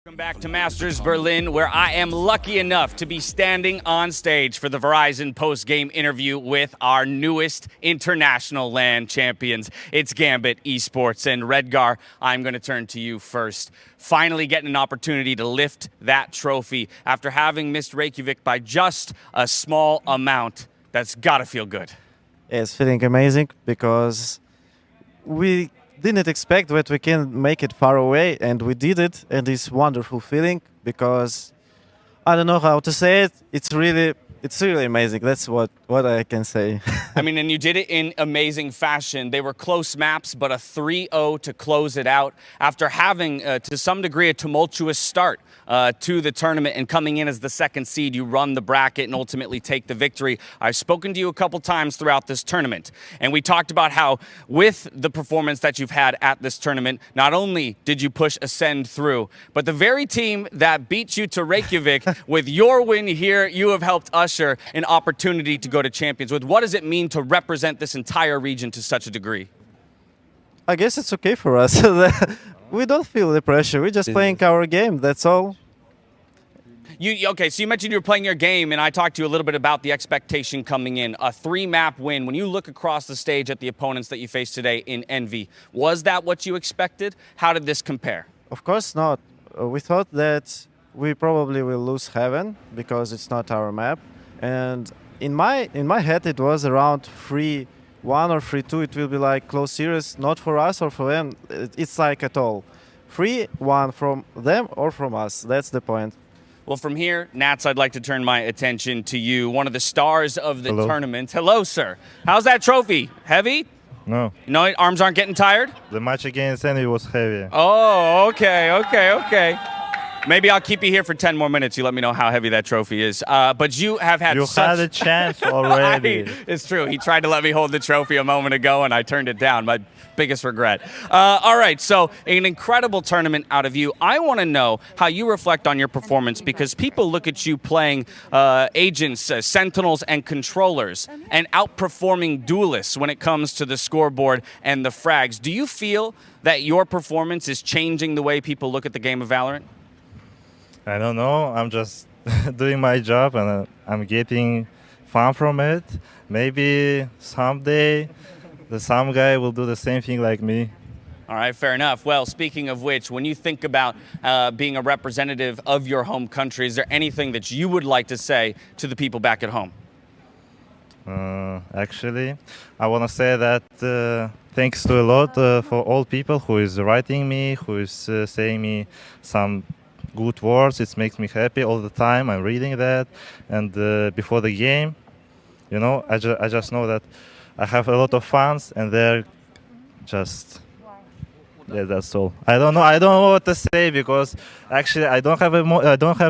Welcome back to Masters Berlin, where I am lucky enough to be standing on stage for the Verizon post-game interview with our newest international LAN champions. It's Gambit, Esports, and Redgar. I'm going to turn to you first. Finally getting an opportunity to lift that trophy after having missed Reykjavik by just a small amount. That's got to feel good. It's feeling amazing because we didn't expect that we can make it far away, and we did it, and it's wonderful feeling because I don't know how to say it. It's really amazing. That's what I can say. I mean, and you did it in amazing fashion. They were close maps, but a 3-0 to close it out after having, to some degree, a tumultuous start to the tournament, and coming in as the second seed, you run the bracket and ultimately take the victory. I've spoken to you a couple times throughout this tournament, and we talked about how with the performance that you've had at this tournament, not only did you push Ascend through, but the very team that beat you to Reykjavik, with your win here, you have helped usher an opportunity to go to Champions. With what does it mean to represent this entire region to such a degree? I guess it's okay for us. We don't feel the pressure. We're just playing our game. That's all. Okay, so you mentioned you were playing your game, and I talked to you a little bit about the expectation coming in. A 3-map win. When you look across the stage at the opponents that you faced today in Envy, was that what you expected? How did this compare? Of course not. We thought that we probably will lose Heaven because it's not our map. And in my head, it was around 3-1 or 3-2. It will be like close series, not for us or for them. It's like at all. 3-1 from them or from us. That's the point. Well, from here, Nats, I'd like to turn my attention to you, one of the stars of the tournament. Hello, sir. How's that trophy? Heavy? No. No, arms aren't getting tired? The match against Envy was heavy. Oh, okay. Maybe I'll keep you here for 10 more minutes. You let me know how heavy that trophy is. But you have had had a chance already. It's true. He tried to let me hold the trophy a moment ago, and I turned it down. My biggest regret. All right, so an incredible tournament out of you. I want to know how you reflect on your performance, because people look at you playing agents, sentinels, and controllers, and outperforming duelists when it comes to the scoreboard and the frags. Do you feel that your performance is changing the way people look at the game of Valorant? I don't know. I'm just doing my job, and I'm getting fun from it. Maybe someday some guy will do the same thing like me. All right, fair enough. Well, speaking of which, when you think about being a representative of your home country, is there anything that you would like to say to the people back at home? Actually, I want to say that thanks to a lot for all people who is writing me, who is saying me some good words. It makes me happy all the time. I'm reading that, and before the game, you know, I just know that I have a lot of fans, and they're just, yeah, that's all. I don't know what to say, because actually I don't have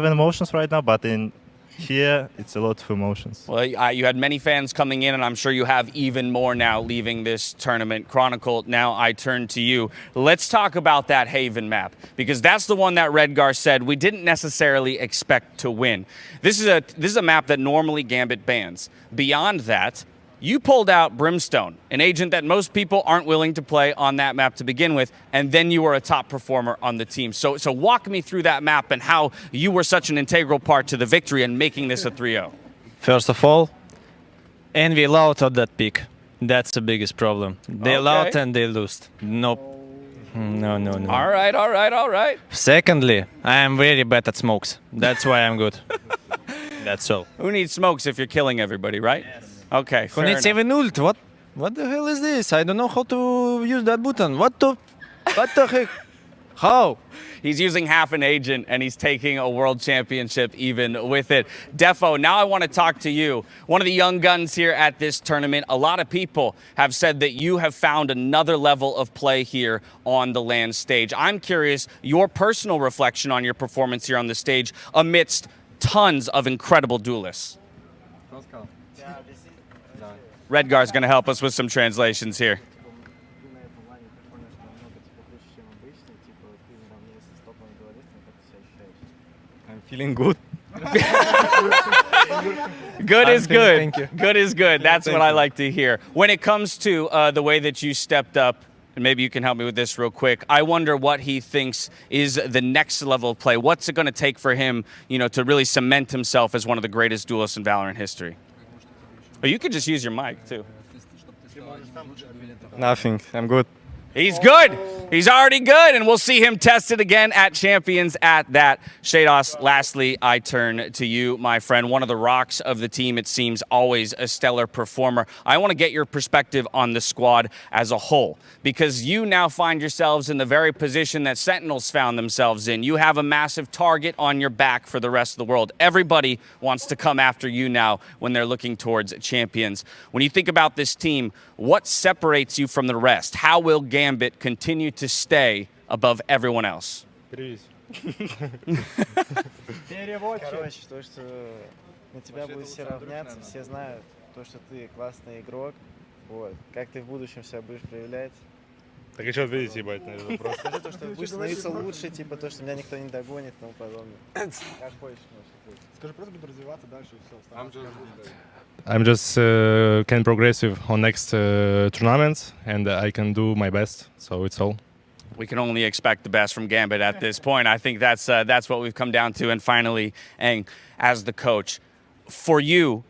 emotions right now, but in here it's a lot of emotions. Well, you had many fans coming in, and I'm sure you have even more now leaving this tournament. Chronicle, now I turn to you. Let's talk about that Haven map, because that's the one that Redgar said we didn't necessarily expect to win. This is a map that normally Gambit bans. Beyond that, you pulled out Brimstone, an agent that most people aren't willing to play on that map to begin with, and then you were a top performer on the team. So walk me through that map and how you were such an integral part to the victory and making this a 3-0. First of all, Envy allowed at that pick. That's the biggest problem. They allowed and they lost. Nope. No. All right. Secondly, I am very bad at smokes. That's why I'm good. That's all. Who needs smokes if you're killing everybody, right? Yes. Okay, Who needs even ult? What the hell is this? I don't know how to use that button. What the heck? How? He's using half an agent, and he's taking a world championship even with it. Defo, now I want to talk to you. One of the young guns here at this tournament. A lot of people have said that you have found another level of play here on the LAN stage. I'm curious, your personal reflection on your performance here on the stage amidst tons of incredible duelists. Redgar's going to help us with some translations here. I'm feeling good. Good is good. Thank you. Good is good. That's what I like to hear. When it comes to the way that you stepped up and maybe you can help me with this real quick. I wonder what he thinks is the next level of play. What's it going to take for him, to really cement himself as one of the greatest duelists in Valorant history? Oh, you could just use your mic too. Nothing. I'm good. He's good. He's already good, and we'll see him tested again at Champions at that. Shados, lastly, I turn to you, my friend. One of the rocks of the team, it seems, always a stellar performer. I want to get your perspective on the squad as a whole, because you now find yourselves in the very position that Sentinels found themselves in. You have a massive target on your back for the rest of the world. Everybody wants to come after you now when they're looking towards Champions. When you think about this team, what separates you from the rest? How will Gambit continue to stay above everyone else? Короче, то, что на тебя будут все равняться, все знают, то, что ты классный игрок. Вот. Как ты в будущем себя будешь проявлять? Так еще ответить, ебать, на этот вопрос. Скажи то, что будешь становиться лучше, типа то, что меня никто не догонит и тому подобное. Как хочешь, может. Скажи, просто буду развиваться дальше и все. I'm just can progressive on next tournaments, and I can do my best. So it's all. We can only expect the best from Gambit at this point. I think that's what we've come down to. And finally, Aang, as the coach, for you,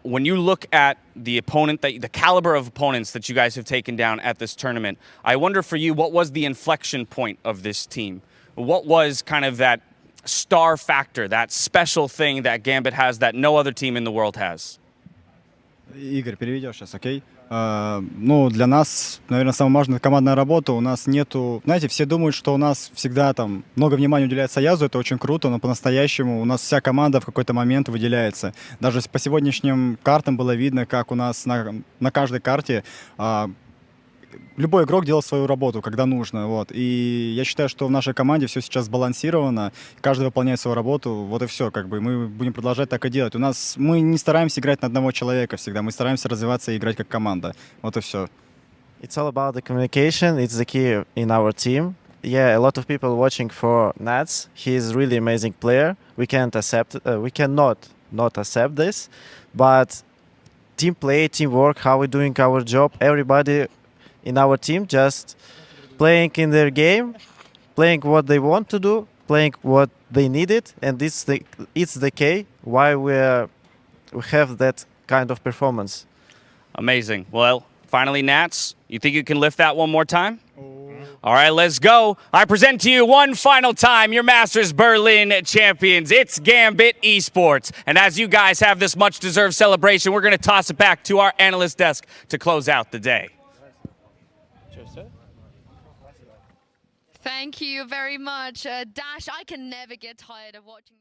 when you look at the opponent, the caliber of opponents that you guys have taken down at this tournament, I wonder for you, what was the inflection point of this team? What was kind of that star factor, that special thing that Gambit has that no other team in the world has? Игорь, переведешь сейчас, окей? Ну, для нас, наверное, самая важная командная работа. У нас нету... Знаете, все думают, что у нас всегда там много внимания уделяется Язу, это очень круто, но по-настоящему у нас вся команда в какой-то момент выделяется. Даже по сегодняшним картам было видно, как у нас на каждой карте любой игрок делал свою работу, когда нужно. Вот. И я считаю, что в нашей команде все сейчас сбалансировано, каждый выполняет свою работу, вот и все. Как бы мы будем продолжать так и делать. Мы не стараемся играть на одного человека всегда, мы стараемся развиваться и играть как команда. Вот и все. It's all about the communication. It's the key in our team. Yeah, a lot of people watching for Nats. He is really amazing player. We cannot not accept this, but team play, teamwork, how we're doing our job, everybody in our team just playing in their game, playing what they want to do, playing what they needed, and it's the key why we have that kind of performance. Amazing. Well, finally, Nats, you think you can lift that one more time? All right, let's go. I present to you one final time your Masters Berlin champions. It's Gambit Esports. And as you guys have this much-deserved celebration, we're going to toss it back to our analyst desk to close out the day. Thank you very much, Dash. I can never get tired of watching.